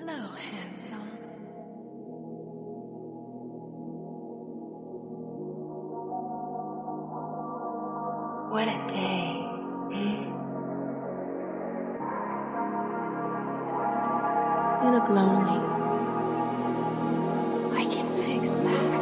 Hello, handsome. What a day, hmm? You look lonely. I can fix that.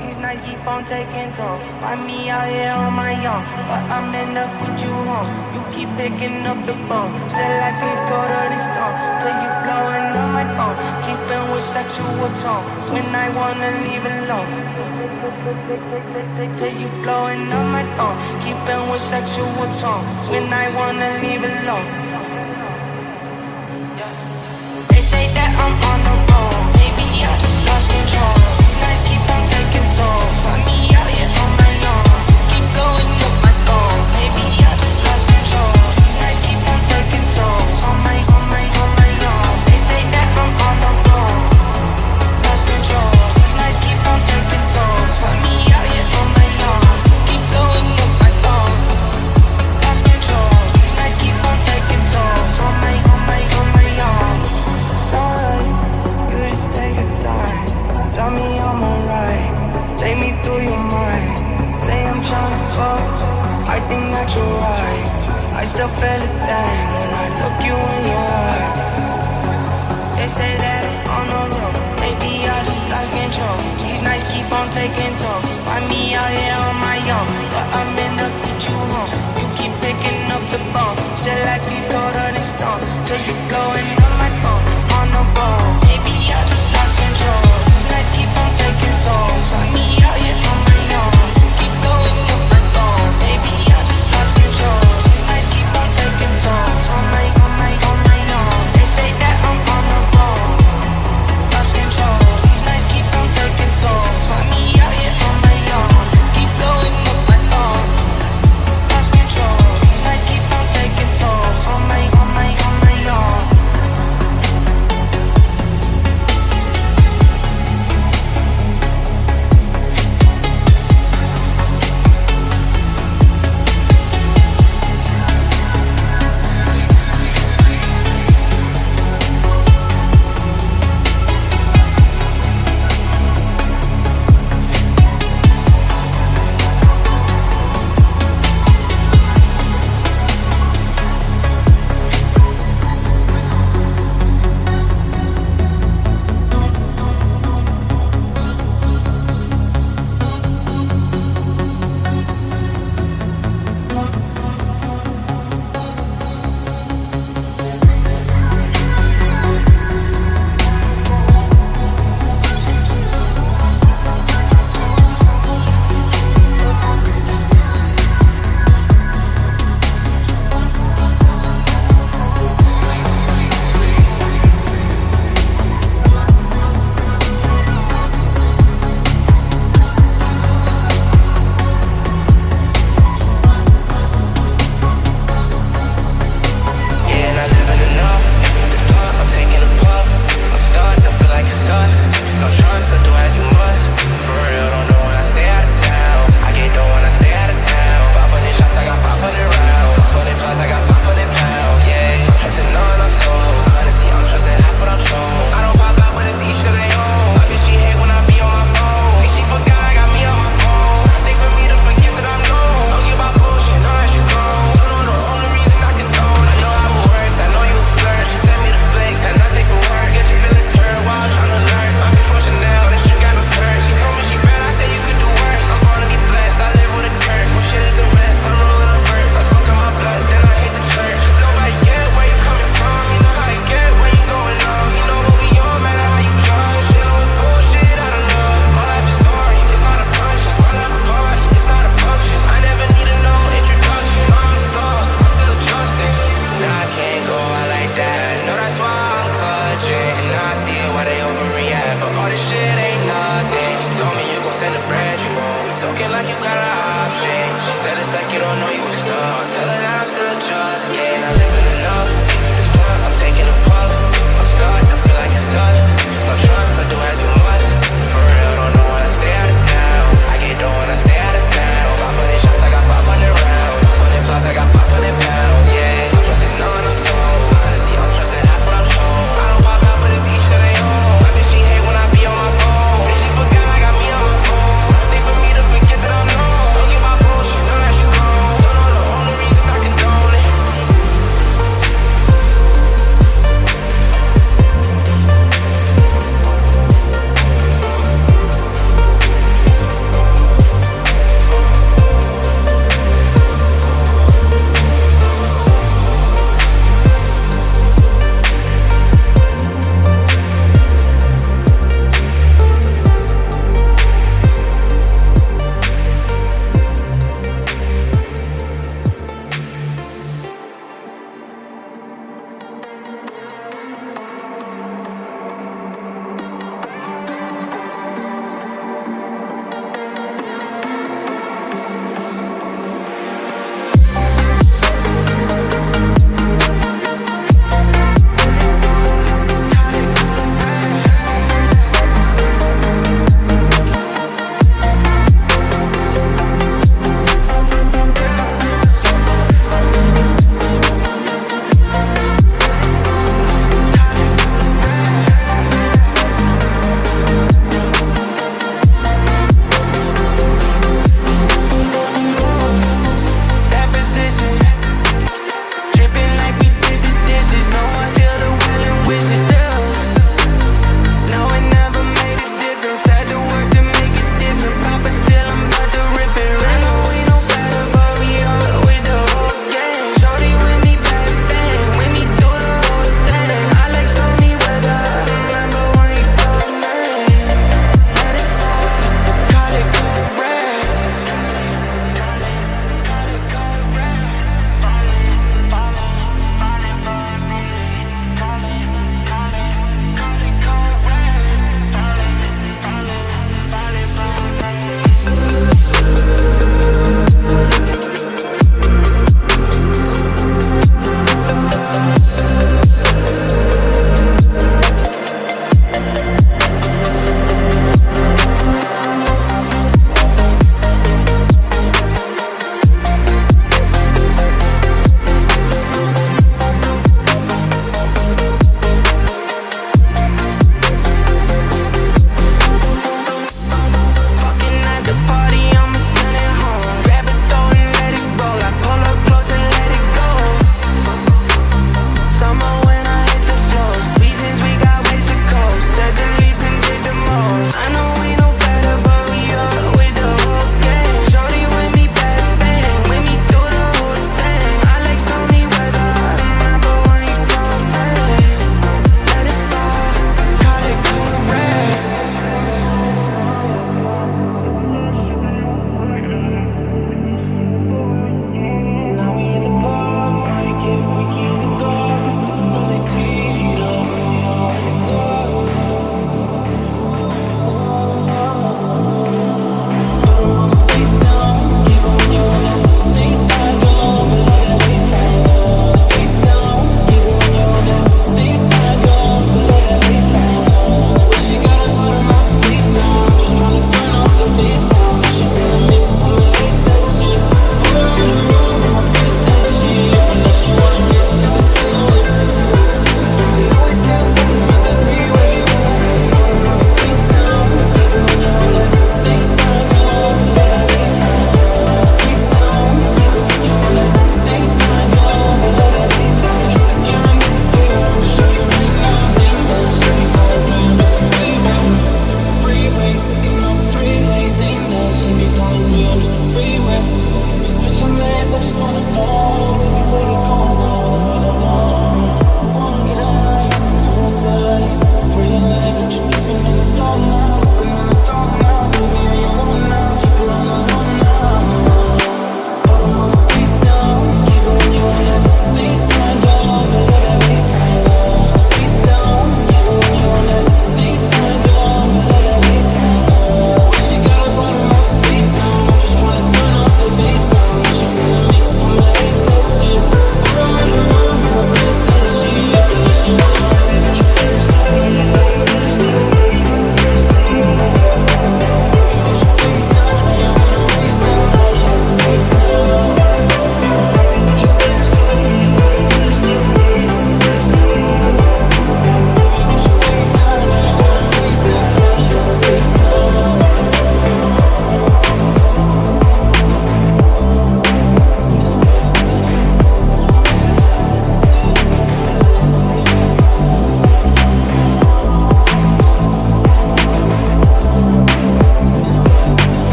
These nights keep on taking toll. Find me out here on my own, but I'm in up with you home. You keep picking up the phone, said like we go to the stone. Till you blowing up my phone, keeping with sexual tone. When I wanna leave alone, till you blowing up my phone, keeping with sexual tone. When I wanna leave alone. They say that I'm on the road, maybe I just lost control. These nights keep on taking tolls. Find me out here on my own. Keep blowing up my phone, maybe I just lost control. These nights keep on taking tolls. On my own. They say that I'm on the road, lost control. These nights keep on taking tolls. Find me out here on my own. Keep blowing up my phone, lost control. These nights keep on taking tolls. On my own. Tell me I'm alright, take me through your mind. Say I'm tryna fuck, I think that you're right. I still feel a thing when I look you in your eye. They say that on the road, maybe I just lost control. These nights keep on taking tolls. Find me out here on my own, but I'm in up with you home. You keep picking up the phone, said like we go to the stone. Till you blowing up my phone, on the road, maybe I just lost control. Keep on taking tolls. Find me out here on my own. Keep blowing up my phone. Maybe I just lost control. These nights keep on taking tolls. On my own. They say that I'm on the road, lost control. These nights keep on taking tolls. Find me out here on my own. Keep blowing up my phone, lost control. These nights keep on taking tolls. On my own.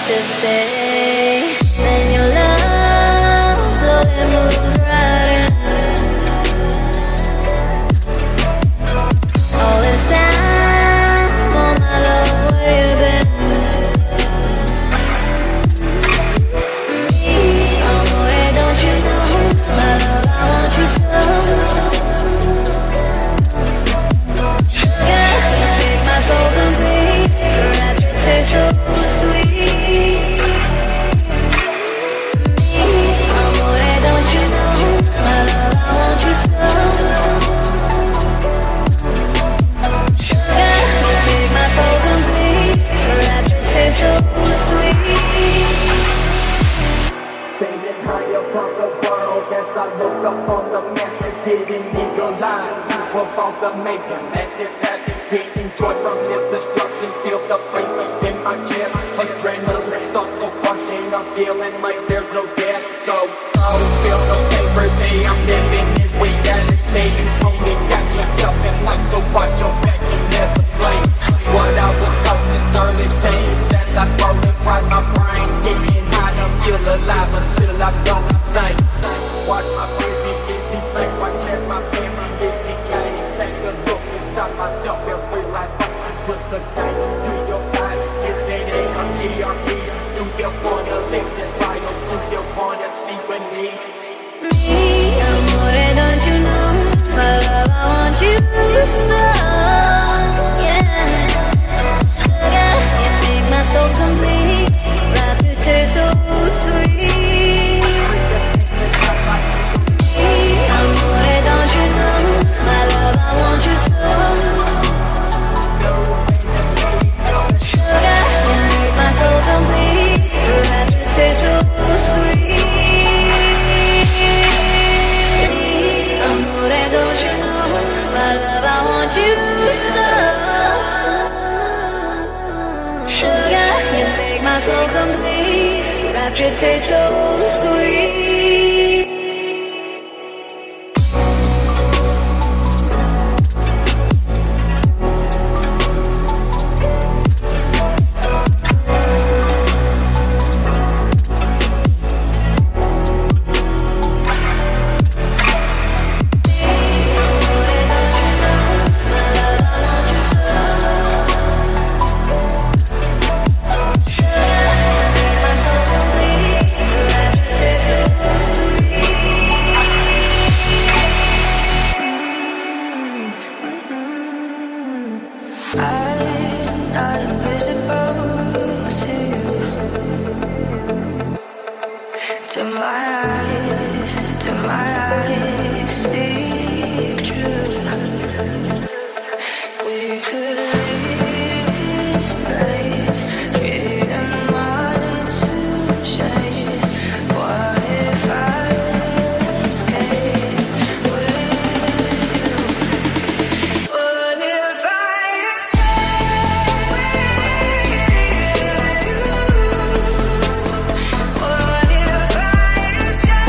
to say. Then your love slowly moved right in. All this time, oh my love, where you been? Amore, don't you know, my love, I want you so. Sugar, you make my soul complete. Your rapture tastes so sweet. Amore, don't you know, my love, I want you so. Sugar, you make my soul complete. Your rapture tastes so sweet. Singing higher from the world as I look up on the message hidden in your line. You were about to make it, let this happen. Getting joy from this destruction, feel the faith in my chest. Adrenaline starts to function, I'm feeling like there's no death. So feel the paper day, I'm living in reality. You only got yourself in life, so watch your back and never slay. What I was taught since early teens, as I slowly fry my brain, getting high to feel alive until I don't insane. Watch my fears begin to fake, watch as my memory is decaying. Take a look inside myself and realize life is just a game. Choose your side, it's an ERPs. Do you wanna live this life or do you wanna see with me? Amore, don't you know, my love, I want you so, yeah. Sugar, you make my soul complete. Rapture tastes so sweet. Amore, don't you know, my love, I want you so. Sugar, you make my soul complete. Rapture tastes so sweet. Amore, don't you know, my love, I want you so. Sugar, you make my soul complete. Rapture tastes so sweet. I'm not invisible to you. To my eyes, speak true. We could leave this place, freedom hearts to chase. What if I escape with you? What if I stay with you? What if I stay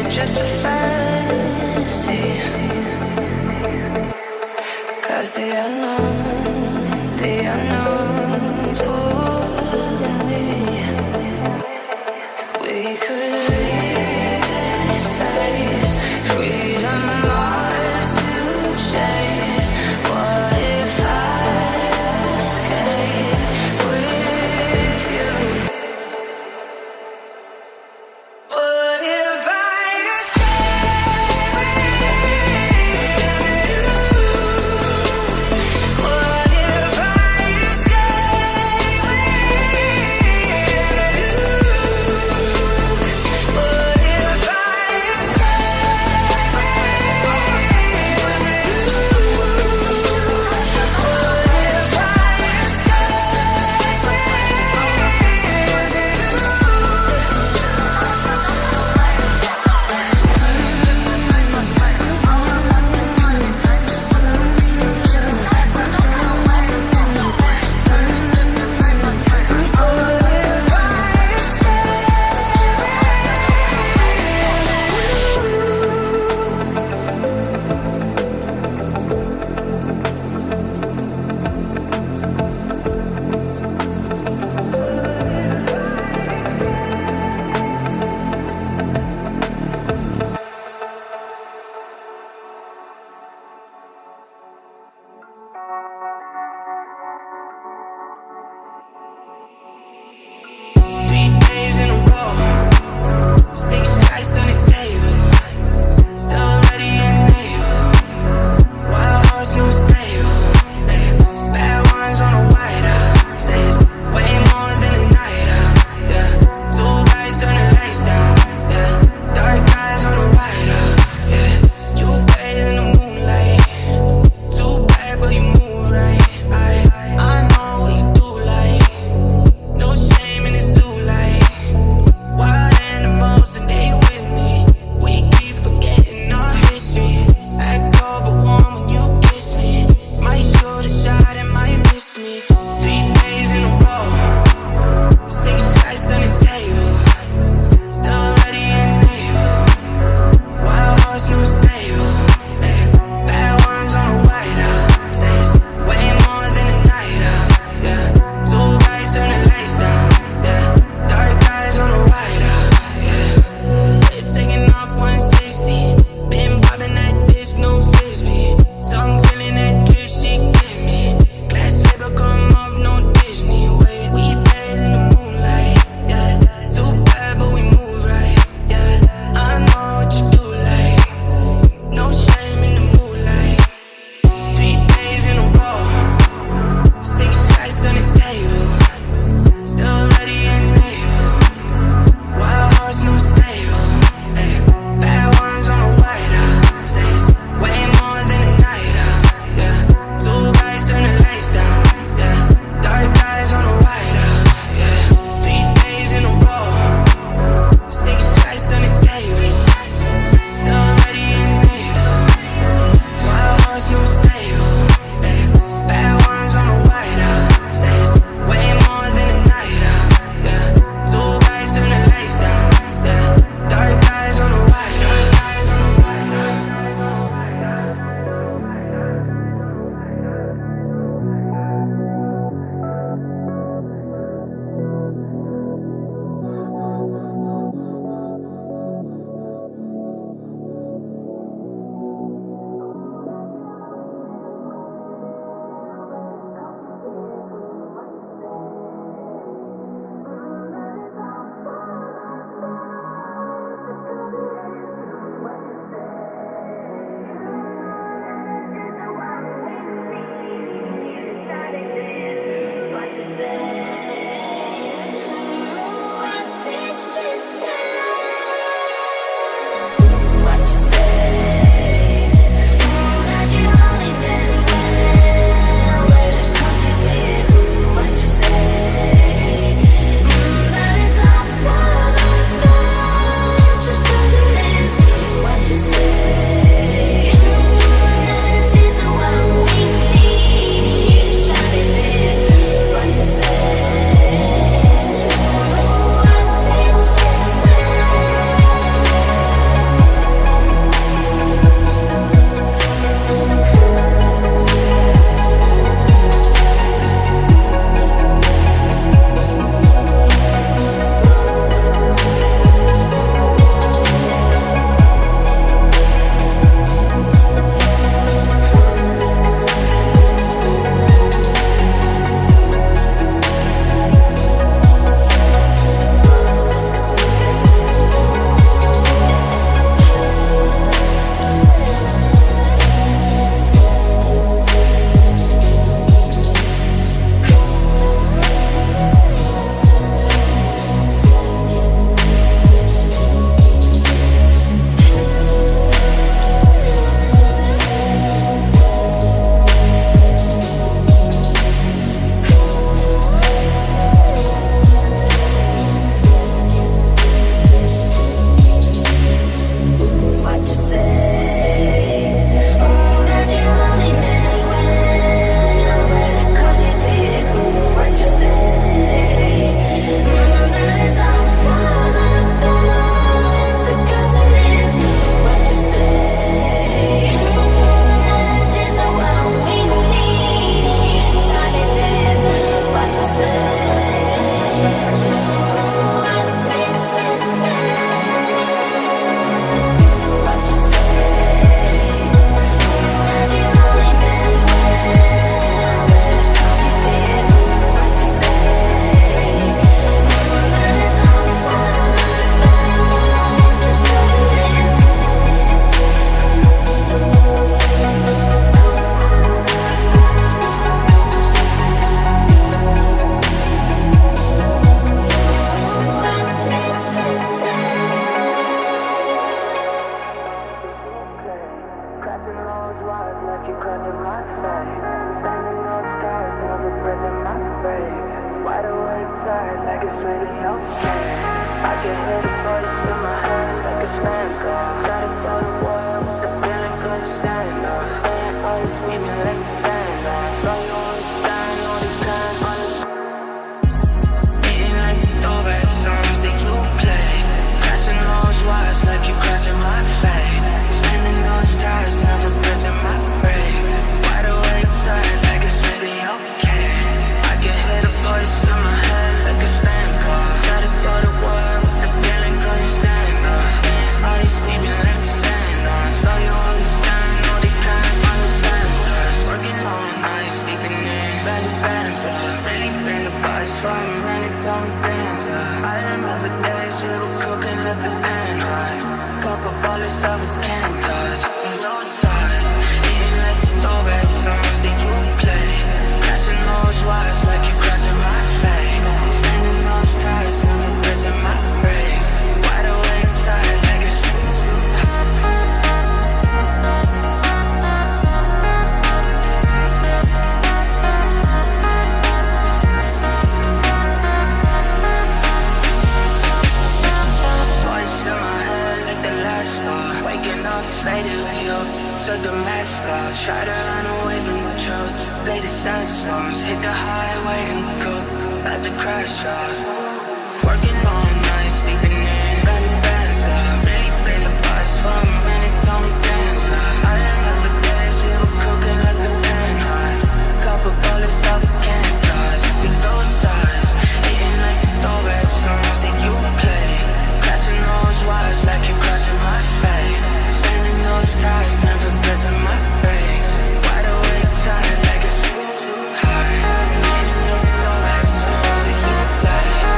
just a fantasy. 'Cause the unknown's pulling me. We could leave this place, freedom ours to chase. What if I escape with you? What if I stay with you? What if I stay? those wires like you crossing my face. Standing on stars, never pressing my face. Wide awake, tired, like it's really okay. I can hear the voice in my head like a spam call. Try to throw the word with the feeling couldn't stand off. Staying always meet me like a standoff. So you understand all the time, hitting like the throwback songs that you play. Crashing those wires like you crashing my fate. Spending those tires, never pressing my brakes. Wide awake, tired, like it's really okay. I can hear the voice in my head like a spam call. Try to throw the word with the feeling couldn't stand off. Always meet me like a standoff. So you understand all the kind understand us. Working all night, sleeping in, barely balance up. Really bring the bus for me, running down things up. I remember days we were cooking like an ant high. Couple bullets that we can't touch. From those sides, eating like the throwback songs that you play. Crashing those wires like you crashing my fate. Spending those tires, never pressing my brakes. Wide awake, tired, like it's waking up, faded we up, took the mask off. Try to run away from the truck, play the sad songs. Hit the highway and cook, at the crash off. Working all night, sleeping in, barely bands up. Really play the bus for me when they told me dance up. I remember days we were cooking like a pan high. Couple bullets that we can't touch. With those sides, hitting like the throwback songs that you play. Crashing those wires like you crashing my fate. Spending those tires, never pressing my brakes. Wide awake, tired, like it's too high. Needing no throwback songs that you play.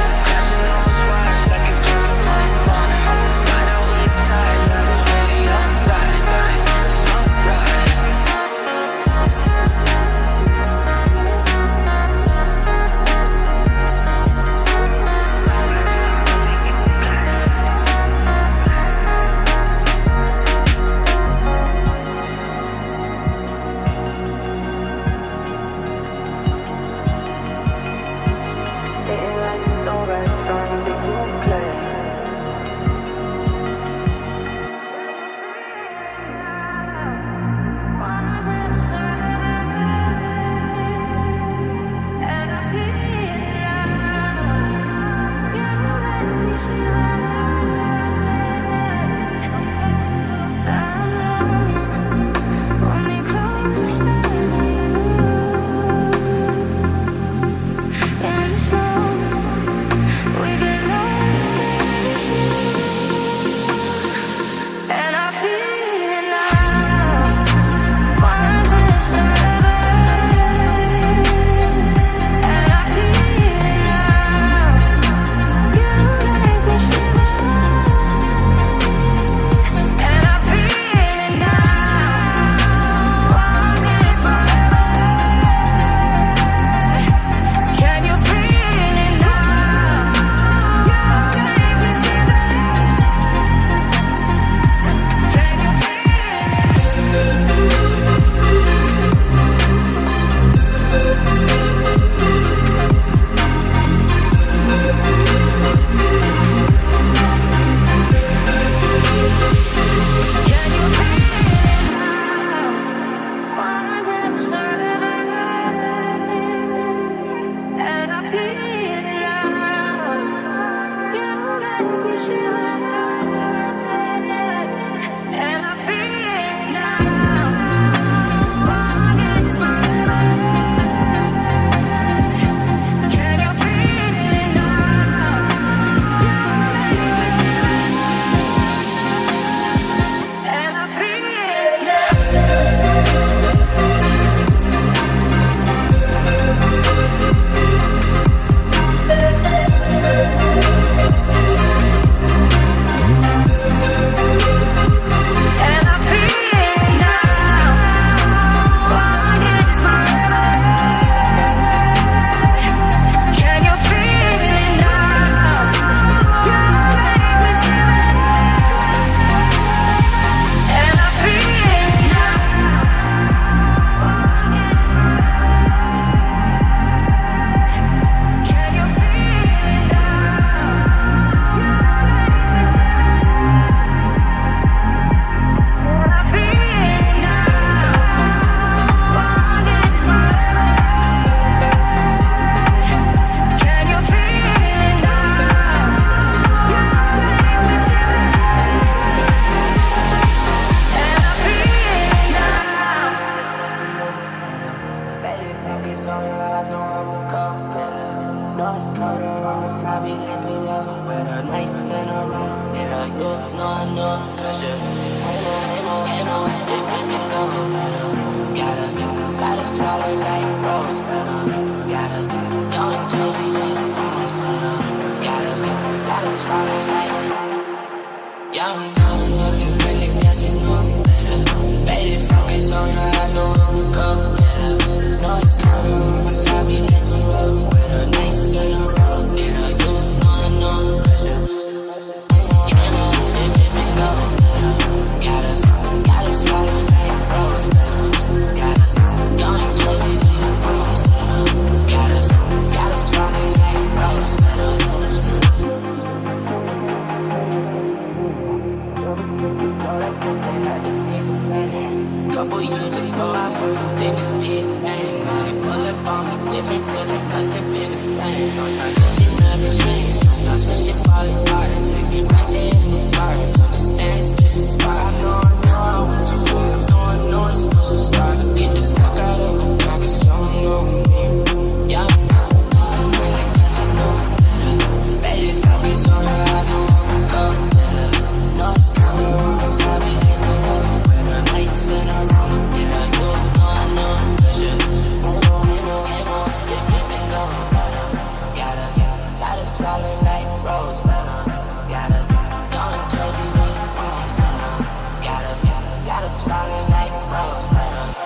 couple years ago, I wouldn't think this big thing. Now they pull up on me, different feeling, nothing been the same. Sometimes she never change, sometimes when she fall apart, it take me right there in the dark. Understand it's just a start. I know I went too far. I know it's supposed to start. Get the fuck out of the back, cause you don't know me. Yeah, I'm really cause I know better. Better focus on her eyes and walk up better. No, it's coming on my side, we hit the road. With a nice in a row. Yeah, you know I know the pressure. Got us satisfied like rose petals. Got us going crazy with bombs. Got us satisfied like rose petals.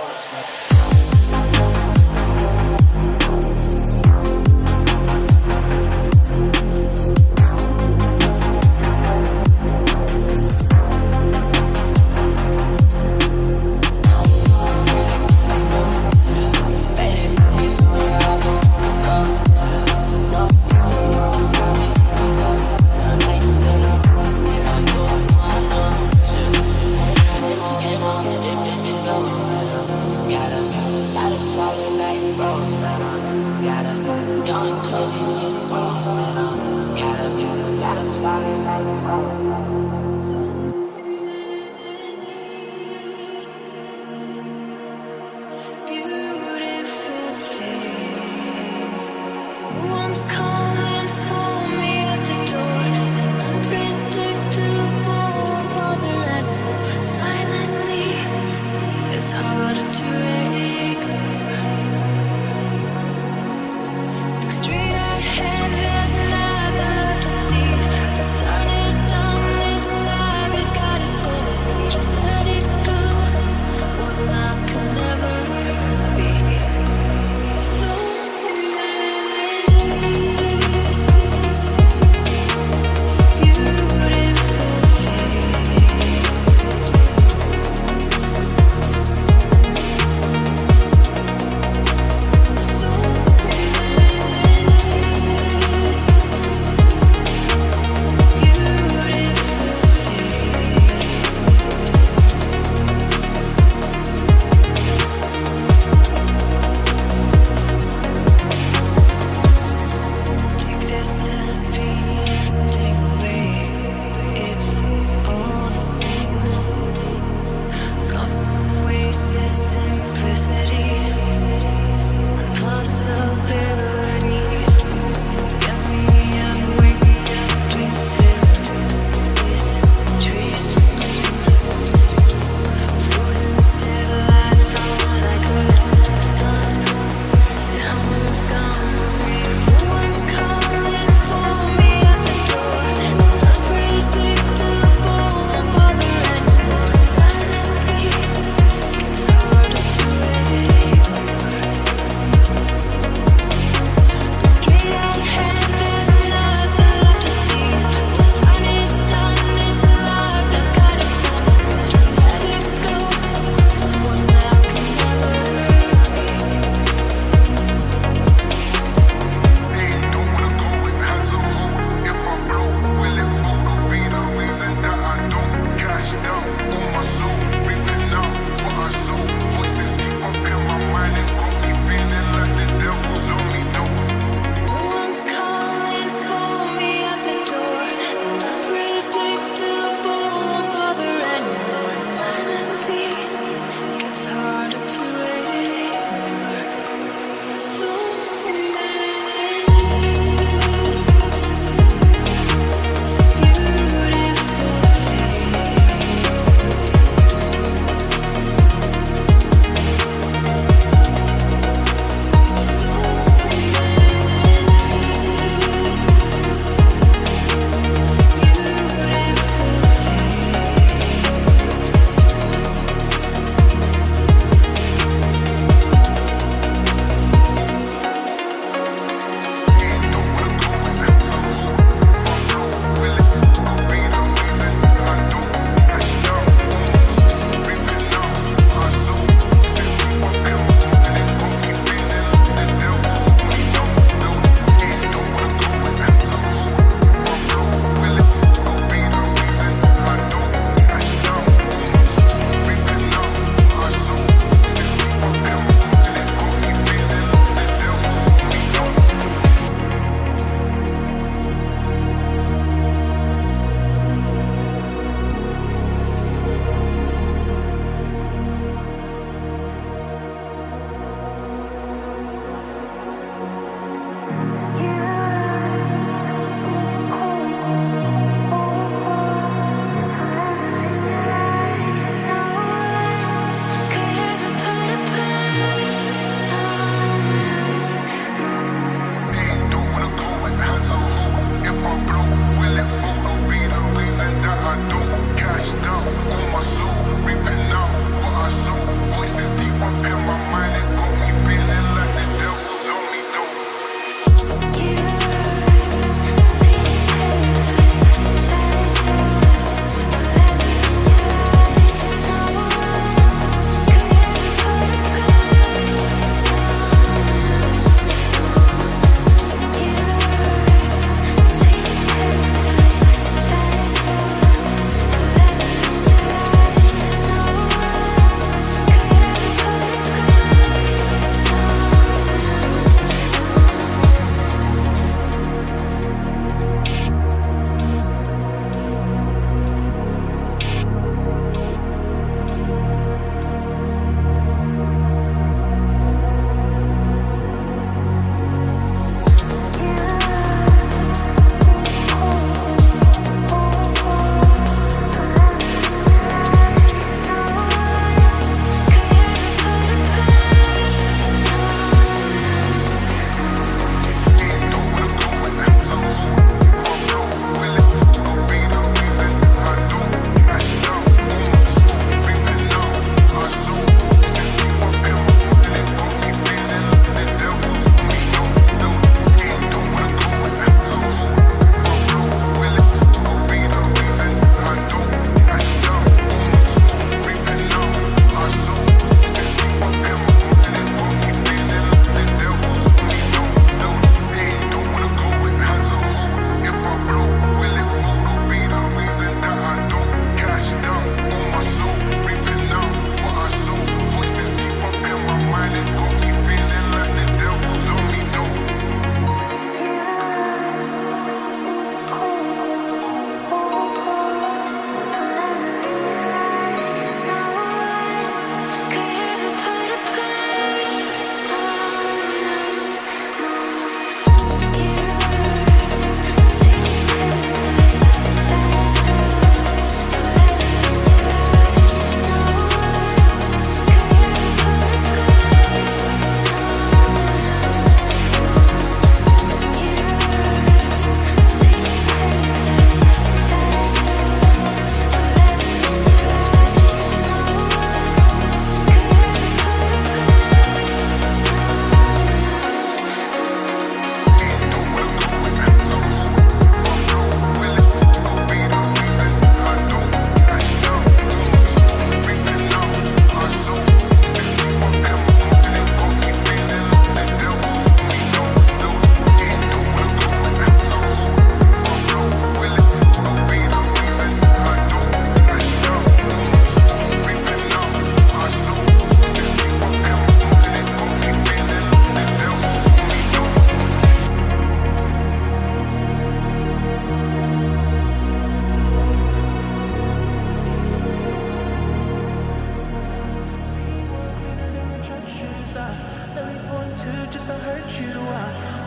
Let me point two just to hurt you.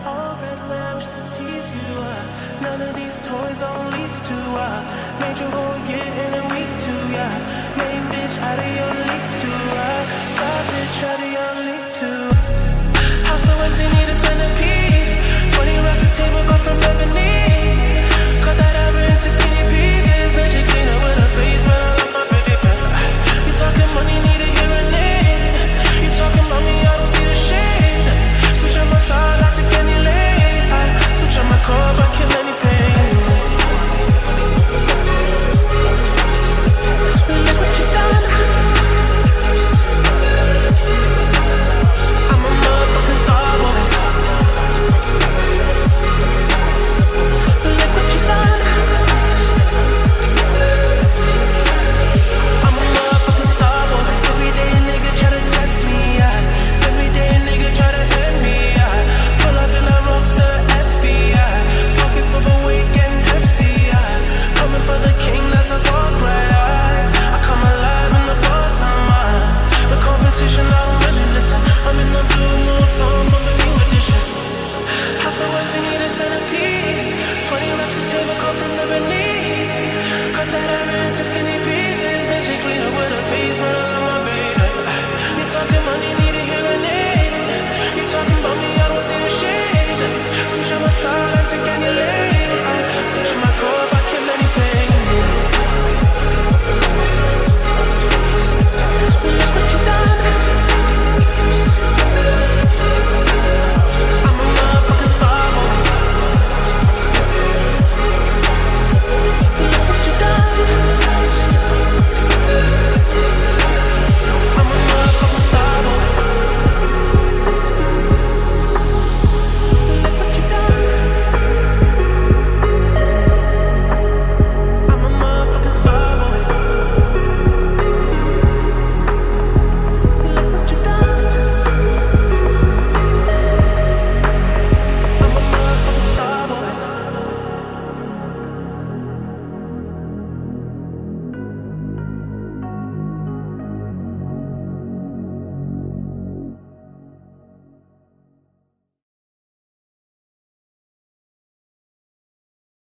All red lamp just to tease you. None of these toys on lease to. Made you whole year in a week too. Main bitch out of your league too.